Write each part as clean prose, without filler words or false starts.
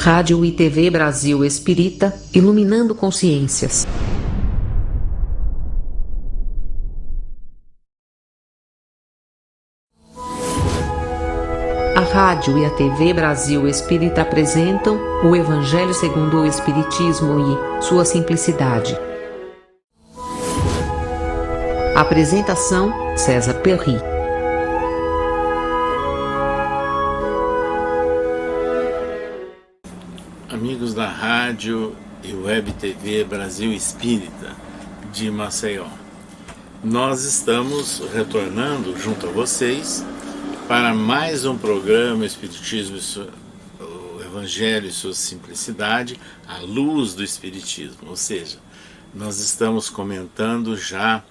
Rádio e TV Brasil Espírita, iluminando consciências. A rádio e a TV Brasil Espírita apresentam o Evangelho segundo o Espiritismo e sua simplicidade. Apresentação: César Perry. Amigos da Rádio e Web TV Brasil Espírita de Maceió, nós estamos retornando junto a vocês para mais um programa Espiritismo, o Evangelho e sua simplicidade, à luz do Espiritismo. Ou seja, nós estamos comentando já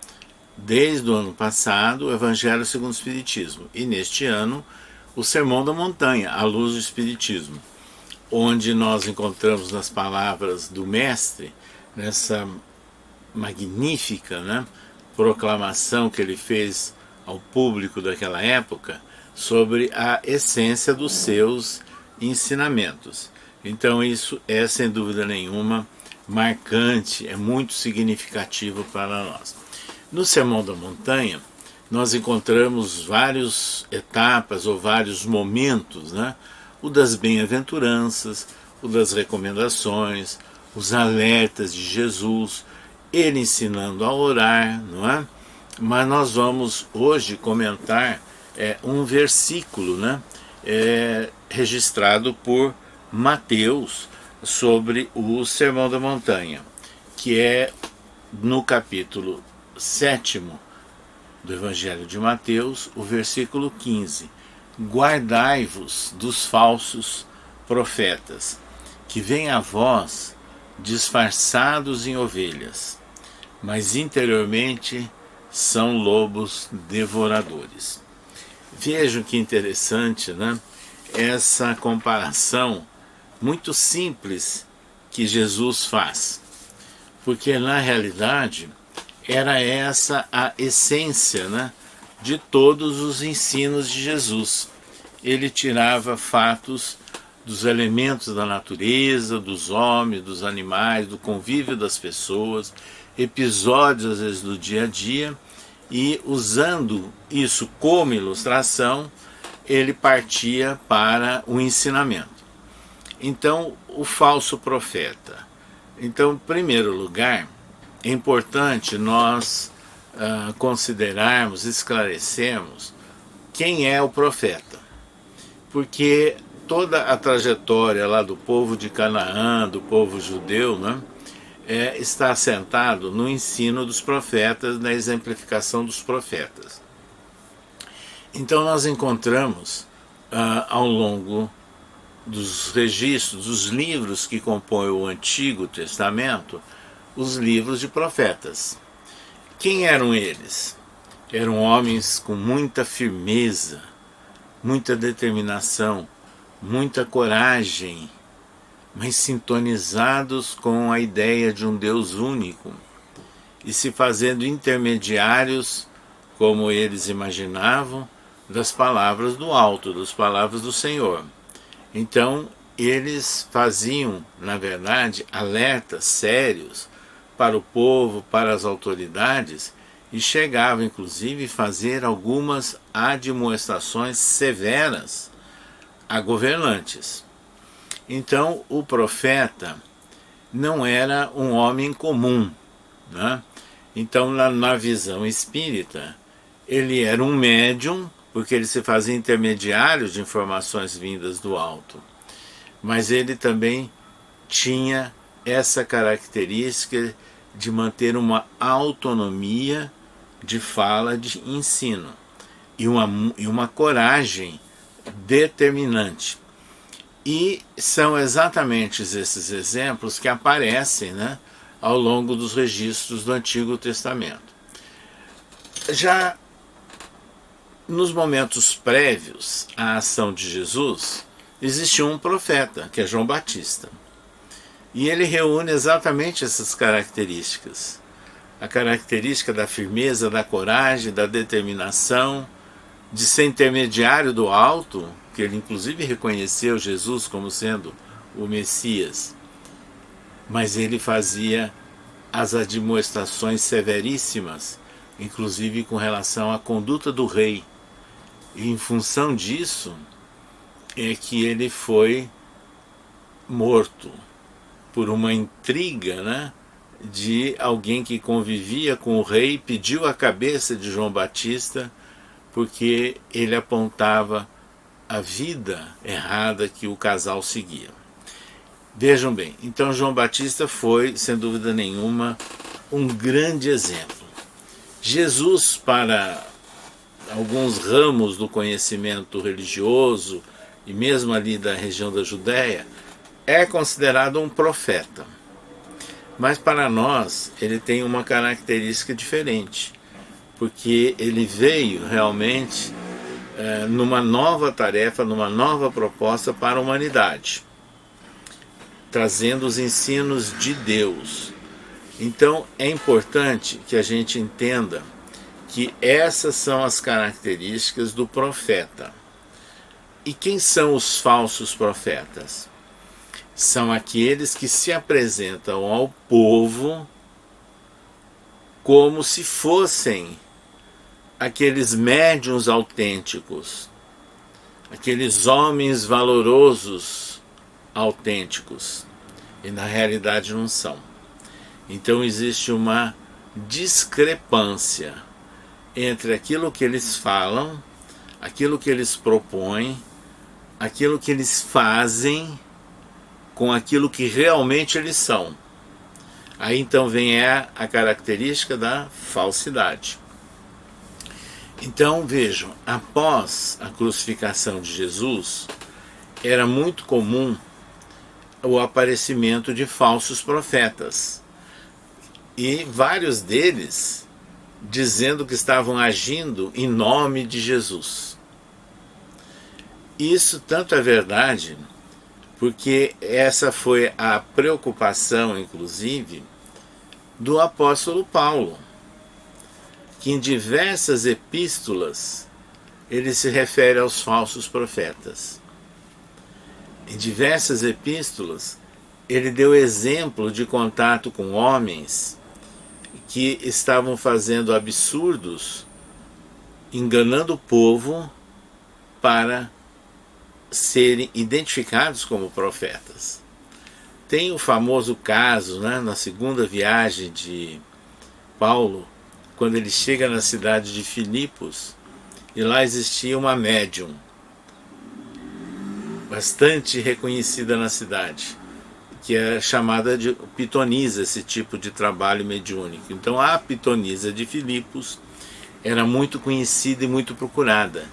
desde o ano passado o Evangelho segundo o Espiritismo e neste ano o Sermão da Montanha, à luz do Espiritismo, onde nós encontramos nas palavras do Mestre, nessa magnífica proclamação que ele fez ao público daquela época, sobre a essência dos seus ensinamentos. Então isso é, sem dúvida nenhuma, marcante, é muito significativo para nós. No Sermão da Montanha, nós encontramos várias etapas ou vários momentos, o das bem-aventuranças, o das recomendações, os alertas de Jesus, ele ensinando a orar, não é? Mas nós vamos hoje comentar um versículo registrado por Mateus sobre o Sermão da Montanha, que é no capítulo 7 do Evangelho de Mateus, o versículo 15. Guardai-vos dos falsos profetas, que vêm a vós disfarçados em ovelhas, mas interiormente são lobos devoradores. Vejam que interessante, essa comparação muito simples que Jesus faz, porque na realidade era essa a essência, de todos os ensinos de Jesus. Ele tirava fatos dos elementos da natureza, dos homens, dos animais, do convívio das pessoas, episódios às vezes do dia a dia, e usando isso como ilustração, ele partia para o ensinamento. Então, o falso profeta. Então, em primeiro lugar, é importante nós considerarmos, esclarecermos quem é o profeta. Porque toda a trajetória lá do povo de Canaã, do povo judeu, está assentado no ensino dos profetas, na exemplificação dos profetas. Então nós encontramos ao longo dos registros, dos livros que compõem o Antigo Testamento, os livros de profetas. Quem eram eles? Eram homens com muita firmeza, muita determinação, muita coragem, mas sintonizados com a ideia de um Deus único e se fazendo intermediários, como eles imaginavam, das palavras do alto, das palavras do Senhor. Então, eles faziam, na verdade, alertas sérios para o povo, para as autoridades, e chegavam, inclusive, a fazer algumas admoestações severas a governantes. Então, o profeta não era um homem comum, Então, na visão espírita, ele era um médium, porque ele se fazia intermediário de informações vindas do alto. Mas ele também tinha essa característica de manter uma autonomia de fala, de ensino, e uma coragem determinante. E são exatamente esses exemplos que aparecem ao longo dos registros do Antigo Testamento. Já nos momentos prévios à ação de Jesus, existia um profeta, que é João Batista. E ele reúne exatamente essas características. A característica da firmeza, da coragem, da determinação, de ser intermediário do alto, que ele inclusive reconheceu Jesus como sendo o Messias, mas ele fazia as admoestações severíssimas, inclusive com relação à conduta do rei. E em função disso é que ele foi morto por uma intriga, né, de alguém que convivia com o rei, pediu a cabeça de João Batista porque ele apontava a vida errada que o casal seguia. Vejam bem, então João Batista foi, sem dúvida nenhuma, um grande exemplo. Jesus, para alguns ramos do conhecimento religioso, e mesmo ali da região da Judéia, é considerado um profeta. Mas para nós, ele tem uma característica diferente, porque ele veio realmente numa nova tarefa, numa nova proposta para a humanidade, trazendo os ensinos de Deus. Então é importante que a gente entenda que essas são as características do profeta. E quem são os falsos profetas? São aqueles que se apresentam ao povo como se fossem aqueles médiuns autênticos, aqueles homens valorosos autênticos, e na realidade não são. Então existe uma discrepância entre aquilo que eles falam, aquilo que eles propõem, aquilo que eles fazem, com aquilo que realmente eles são. Aí então vem a característica da falsidade. Então vejam, após a crucificação de Jesus, era muito comum o aparecimento de falsos profetas. E vários deles dizendo que estavam agindo em nome de Jesus. Isso tanto é verdade, porque essa foi a preocupação, inclusive, do apóstolo Paulo, que em diversas epístolas ele se refere aos falsos profetas. Em diversas epístolas ele deu exemplo de contato com homens que estavam fazendo absurdos, enganando o povo para serem identificados como profetas. Tem o famoso caso, né, na segunda viagem de Paulo, quando ele chega na cidade de Filipos, e lá existia uma médium bastante reconhecida na cidade, que é chamada de pitonisa, esse tipo de trabalho mediúnico. Então a pitonisa de Filipos era muito conhecida e muito procurada,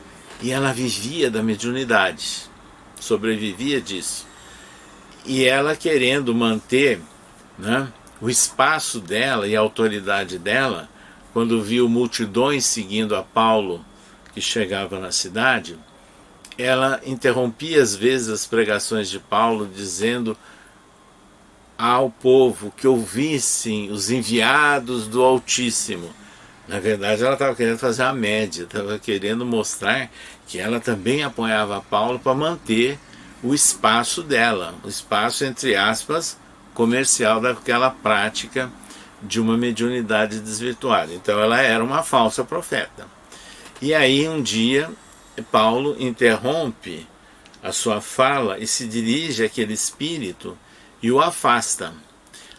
e ela vivia da mediunidade, sobrevivia disso. E ela, querendo manter, né, o espaço dela e a autoridade dela, quando viu multidões seguindo a Paulo que chegava na cidade, ela interrompia às vezes as pregações de Paulo, dizendo ao povo que ouvissem os enviados do Altíssimo. Na verdade, ela estava querendo fazer a média, estava querendo mostrar que ela também apoiava Paulo para manter o espaço dela, o espaço, entre aspas, comercial daquela prática de uma mediunidade desvirtuada. Então ela era uma falsa profeta. E aí um dia Paulo interrompe a sua fala e se dirige àquele espírito e o afasta.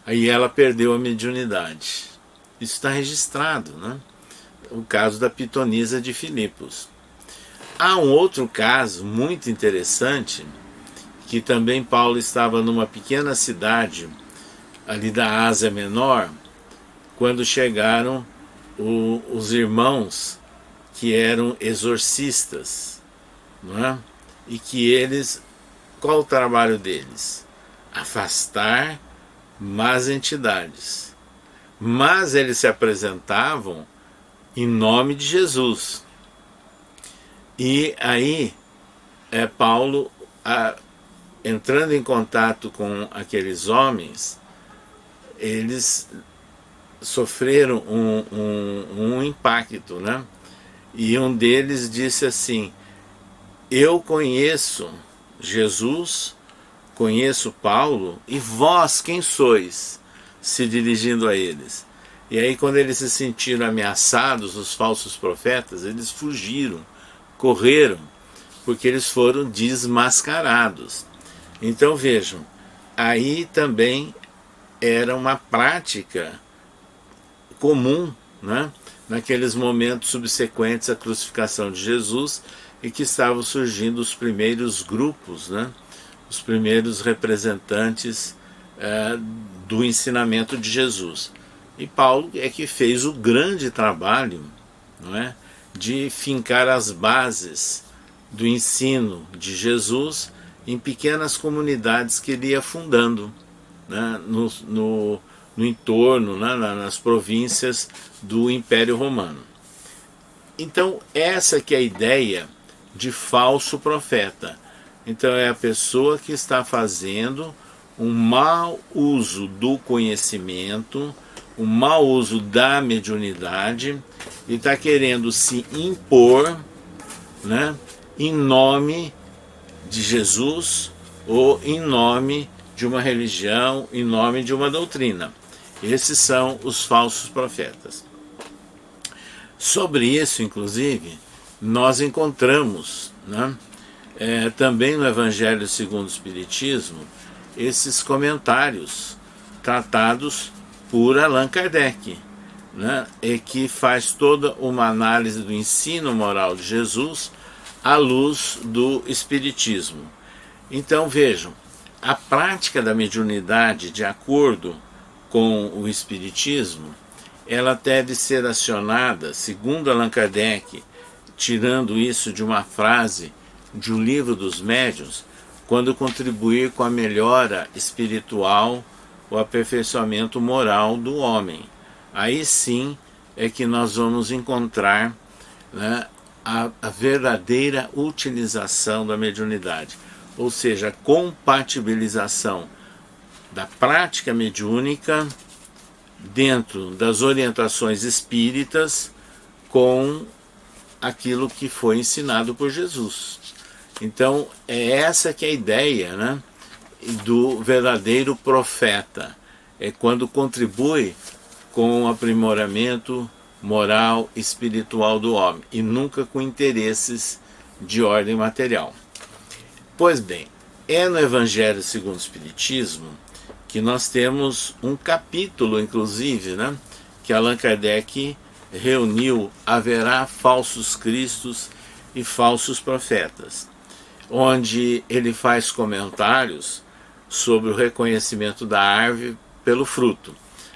Aí ela perdeu a mediunidade. Isso está registrado, né? O caso da pitonisa de Filipos. Há um outro caso muito interessante, que também Paulo estava numa pequena cidade ali da Ásia Menor, quando chegaram os irmãos que eram exorcistas, não é? E que eles, qual o trabalho deles? Afastar más entidades. Mas eles se apresentavam em nome de Jesus. E aí Paulo, entrando em contato com aqueles homens, eles sofreram um impacto, né? E um deles disse assim: eu conheço Jesus conheço Paulo, e vós quem sois? Se dirigindo a eles. E aí quando eles se sentiram ameaçados, os falsos profetas, eles fugiram, correram, porque eles foram desmascarados. Então vejam, aí também era uma prática comum, né, naqueles momentos subsequentes à crucificação de Jesus, e que estavam surgindo os primeiros grupos, né, os primeiros representantes do ensinamento de Jesus. E Paulo é que fez o grande trabalho, não é, de fincar as bases do ensino de Jesus em pequenas comunidades que ele ia fundando, né, no entorno, né, nas províncias do Império Romano. Então essa que é a ideia de falso profeta. Então é a pessoa que está fazendo um mau uso do conhecimento, um mau uso da mediunidade, e está querendo se impor, né, em nome de Jesus ou em nome de uma religião, em nome de uma doutrina. Esses são os falsos profetas. Sobre isso, inclusive, nós encontramos, né, também no Evangelho segundo o Espiritismo, esses comentários tratados por Allan Kardec, né, e que faz toda uma análise do ensino moral de Jesus à luz do Espiritismo. Então vejam, a prática da mediunidade, de acordo com o Espiritismo, ela deve ser acionada, segundo Allan Kardec, tirando isso de uma frase de um livro dos médiuns, quando contribuir com a melhora espiritual, o aperfeiçoamento moral do homem. Aí sim é que nós vamos encontrar, né, a verdadeira utilização da mediunidade, ou seja, a compatibilização da prática mediúnica dentro das orientações espíritas com aquilo que foi ensinado por Jesus. Então é essa que é a ideia, né, do verdadeiro profeta, é quando contribui com o aprimoramento moral e espiritual do homem, e nunca com interesses de ordem material. Pois bem, é no Evangelho segundo o Espiritismo que nós temos um capítulo, inclusive, né, que Allan Kardec reuniu: haverá falsos cristos e falsos profetas, onde ele faz comentários sobre o reconhecimento da árvore pelo fruto.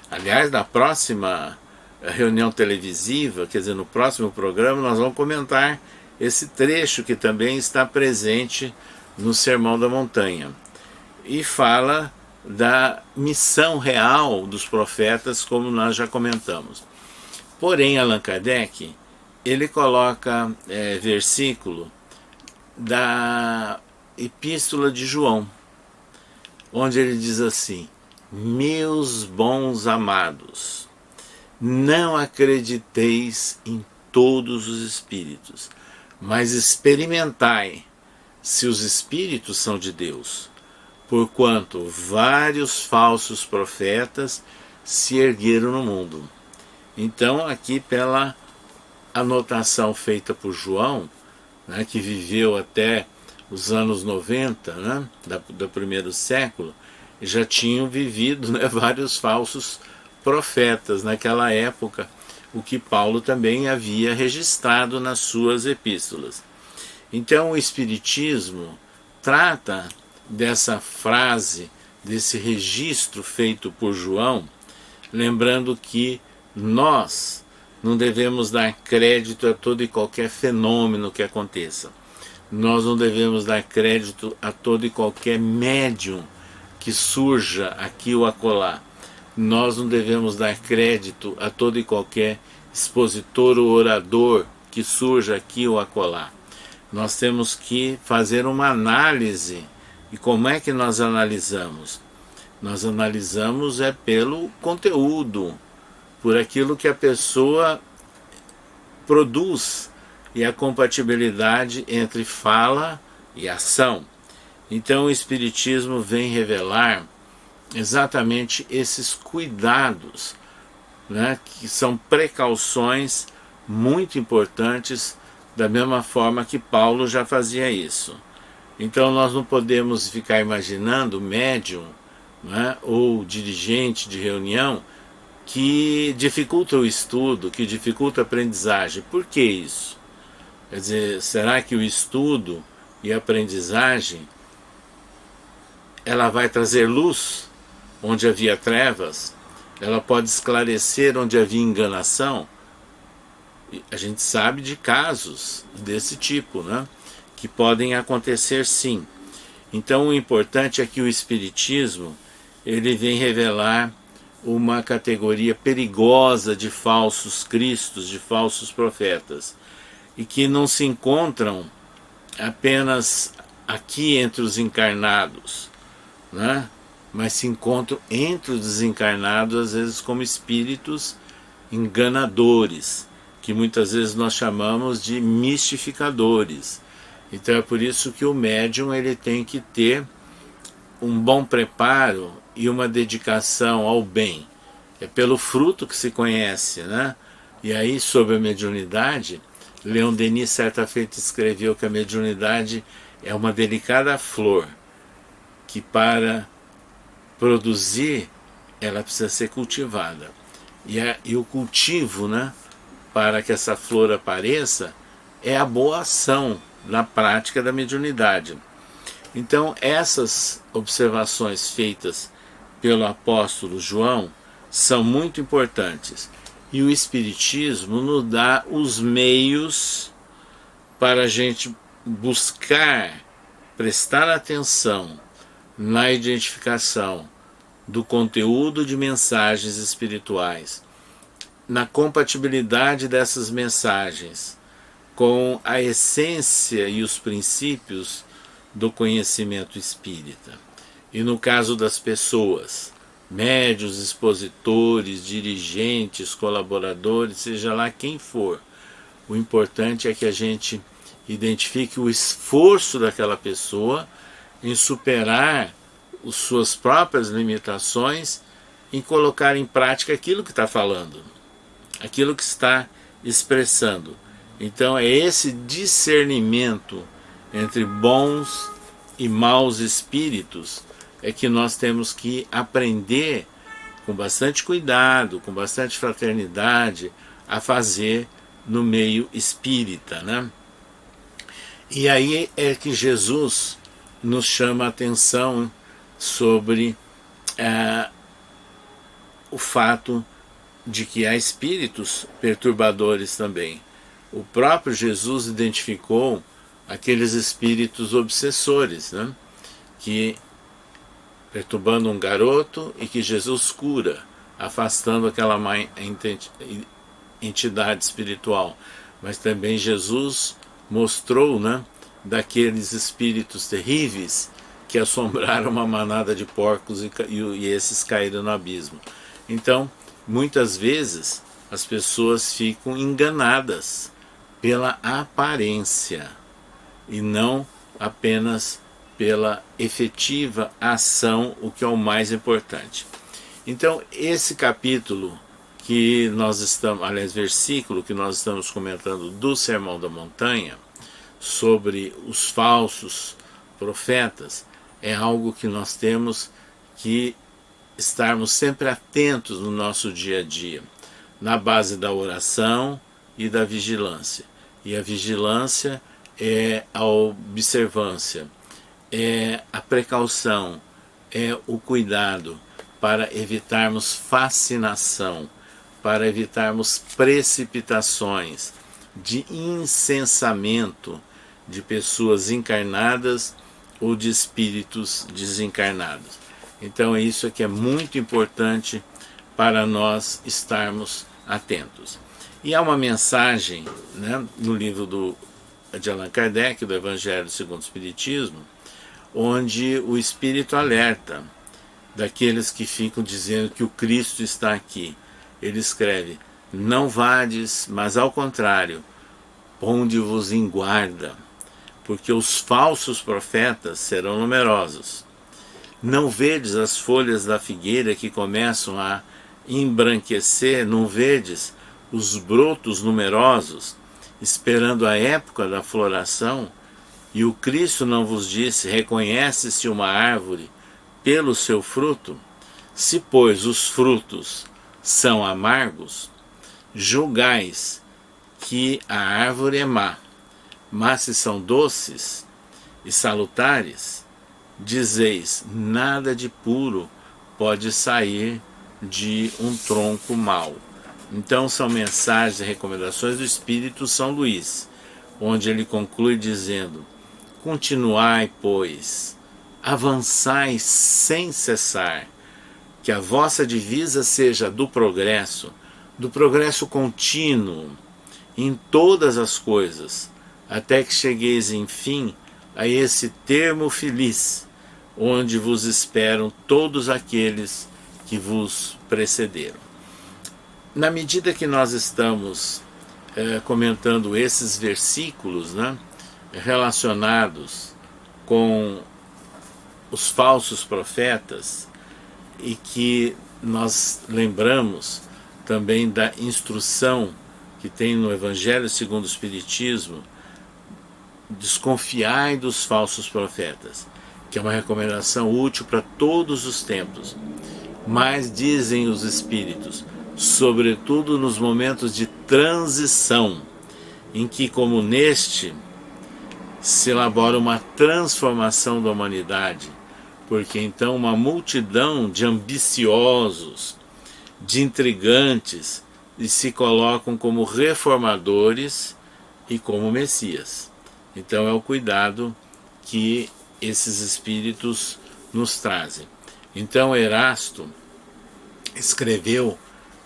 Aliás, na próxima reunião televisiva, quer dizer, no próximo programa, nós vamos comentar esse trecho que também está presente no Sermão da Montanha, e fala da missão real dos profetas, como nós já comentamos. Porém, Allan Kardec, ele coloca versículo da Epístola de João, onde ele diz assim: meus bons amados, não acrediteis em todos os espíritos, mas experimentai se os espíritos são de Deus, porquanto vários falsos profetas se ergueram no mundo. Então, aqui pela anotação feita por João, né, que viveu até os anos 90, né, do primeiro século, já tinham vivido, né, vários falsos profetas naquela época, o que Paulo também havia registrado nas suas epístolas. Então o Espiritismo trata dessa frase, desse registro feito por João, lembrando que nós não devemos dar crédito a todo e qualquer fenômeno que aconteça. Nós não devemos dar crédito a todo e qualquer médium que surja aqui ou acolá. Nós não devemos dar crédito a todo e qualquer expositor ou orador que surja aqui ou acolá. Nós temos que fazer uma análise. E como é que nós analisamos? Nós analisamos pelo conteúdo, por aquilo que a pessoa produz, e a compatibilidade entre fala e ação. Então o Espiritismo vem revelar exatamente esses cuidados, né, que são precauções muito importantes, da mesma forma que Paulo já fazia isso. Então nós não podemos ficar imaginando médium, né, ou dirigente de reunião que dificulta o estudo, que dificulta a aprendizagem. Por que isso? Quer dizer, será que o estudo e a aprendizagem ela vai trazer luz onde havia trevas? Ela pode esclarecer onde havia enganação? A gente sabe de casos desse tipo, né, que podem acontecer sim. Então o importante é que o Espiritismo ele vem revelar uma categoria perigosa de falsos cristos, de falsos profetas, e que não se encontram apenas aqui entre os encarnados, né, mas se encontram entre os desencarnados, às vezes como espíritos enganadores, que muitas vezes nós chamamos de mistificadores. Então é por isso que o médium ele tem que ter um bom preparo e uma dedicação ao bem. É pelo fruto que se conhece, né? E aí, sobre a mediunidade, Leon Denis certa feita escreveu que a mediunidade é uma delicada flor, que para produzir ela precisa ser cultivada. E o cultivo, né, para que essa flor apareça, é a boa ação na prática da mediunidade. Então essas observações feitas pelo apóstolo João são muito importantes. E o Espiritismo nos dá os meios para a gente buscar, prestar atenção na identificação do conteúdo de mensagens espirituais, na compatibilidade dessas mensagens com a essência e os princípios do conhecimento espírita. E no caso das pessoas, médios, expositores, dirigentes, colaboradores, seja lá quem for, o importante é que a gente identifique o esforço daquela pessoa em superar as suas próprias limitações, em colocar em prática aquilo que está falando, aquilo que está expressando. Então é esse discernimento entre bons e maus espíritos é que nós temos que aprender com bastante cuidado, com bastante fraternidade, a fazer no meio espírita, né? E aí é que Jesus nos chama a atenção sobre o fato de que há espíritos perturbadores também. O próprio Jesus identificou aqueles espíritos obsessores, né, que perturbando um garoto e que Jesus cura, afastando aquela má entidade espiritual. Mas também Jesus mostrou, né, daqueles espíritos terríveis que assombraram uma manada de porcos e esses caíram no abismo. Então, muitas vezes as pessoas ficam enganadas pela aparência e não apenas pela efetiva ação, o que é o mais importante. Então, esse capítulo que nós estamos, aliás, versículo que nós estamos comentando do Sermão da Montanha, sobre os falsos profetas, é algo que nós temos que estarmos sempre atentos no nosso dia a dia, na base da oração e da vigilância. E a vigilância é a observância, é a precaução, é o cuidado para evitarmos fascinação, para evitarmos precipitações de incensamento de pessoas encarnadas ou de espíritos desencarnados. Então isso aqui é muito importante para nós estarmos atentos. E há uma mensagem, né, no livro de Allan Kardec, do Evangelho segundo o Espiritismo, onde o Espírito alerta daqueles que ficam dizendo que o Cristo está aqui. Ele escreve: não vades, mas ao contrário, ponde-vos em guarda, porque os falsos profetas serão numerosos. Não vedes as folhas da figueira que começam a embranquecer? Não vedes os brotos numerosos, esperando a época da floração? E o Cristo não vos disse: reconhece-se uma árvore pelo seu fruto? Se, pois, os frutos são amargos, julgais que a árvore é má. Mas se são doces e salutares, dizeis: nada de puro pode sair de um tronco mau. Então são mensagens e recomendações do Espírito São Luís, onde ele conclui dizendo: continuai, pois, avançai sem cessar, que a vossa divisa seja do progresso contínuo em todas as coisas, até que chegueis, enfim, a esse termo feliz, onde vos esperam todos aqueles que vos precederam. Na medida que nós estamos comentando esses versículos, né, relacionados com os falsos profetas, e que nós lembramos também da instrução que tem no Evangelho segundo o Espiritismo: desconfiai dos falsos profetas, que é uma recomendação útil para todos os tempos. Mas dizem os Espíritos, sobretudo nos momentos de transição, em que, como neste, se elabora uma transformação da humanidade, porque então uma multidão de ambiciosos, de intrigantes, se colocam como reformadores e como Messias. Então é o cuidado que esses espíritos nos trazem. Então Erasto escreveu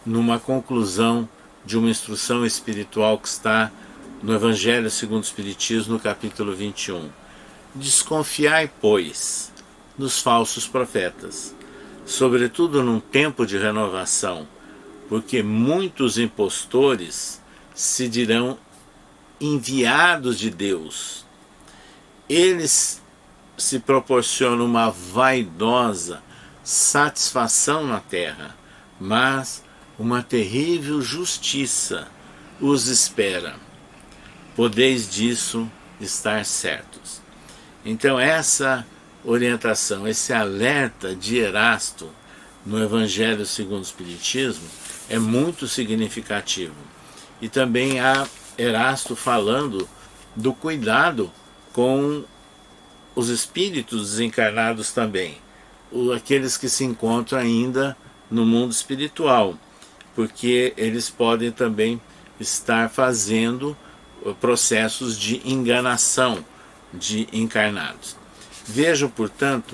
numa conclusão de uma instrução espiritual que está no Evangelho segundo o Espiritismo, no capítulo 21. Desconfiai, pois, dos falsos profetas, sobretudo num tempo de renovação, porque muitos impostores se dirão enviados de Deus. Eles se proporcionam uma vaidosa satisfação na terra, mas uma terrível justiça os espera. Podeis disso estar certos. Então essa orientação, esse alerta de Erasto no Evangelho segundo o Espiritismo é muito significativo. E também há Erasto falando do cuidado com os espíritos desencarnados também, aqueles que se encontram ainda no mundo espiritual, porque eles podem também estar fazendo processos de enganação de encarnados. Vejam, portanto,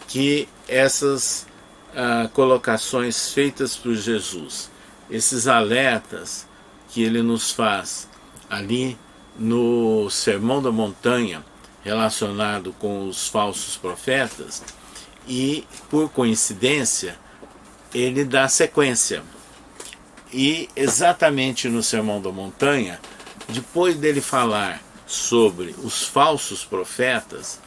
que essas colocações feitas por Jesus, esses alertas que ele nos faz ali no Sermão da Montanha, relacionado com os falsos profetas, e, por coincidência, ele dá sequência. E exatamente no Sermão da Montanha, depois dele falar sobre os falsos profetas,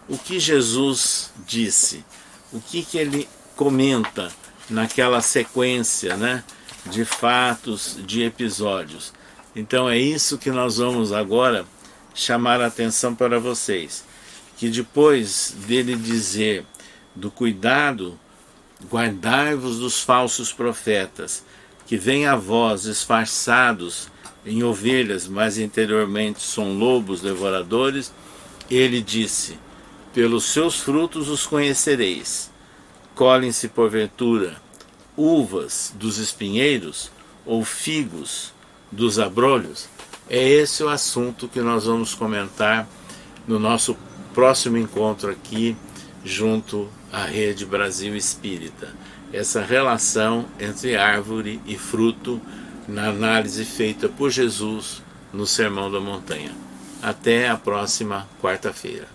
o que Jesus disse, o que ele comenta naquela sequência, né, de fatos, de episódios. Então é isso que nós vamos agora chamar a atenção para vocês, que depois dele dizer do cuidado, guardai-vos dos falsos profetas, que vêm a vós disfarçados em ovelhas, mas interiormente são lobos devoradores, ele disse: pelos seus frutos os conhecereis. Colhem-se porventura uvas dos espinheiros ou figos dos abrolhos? É esse o assunto que nós vamos comentar no nosso próximo encontro aqui junto à Rede Brasil Espírita. Essa relação entre árvore e fruto na análise feita por Jesus no Sermão da Montanha. Até a próxima quarta-feira.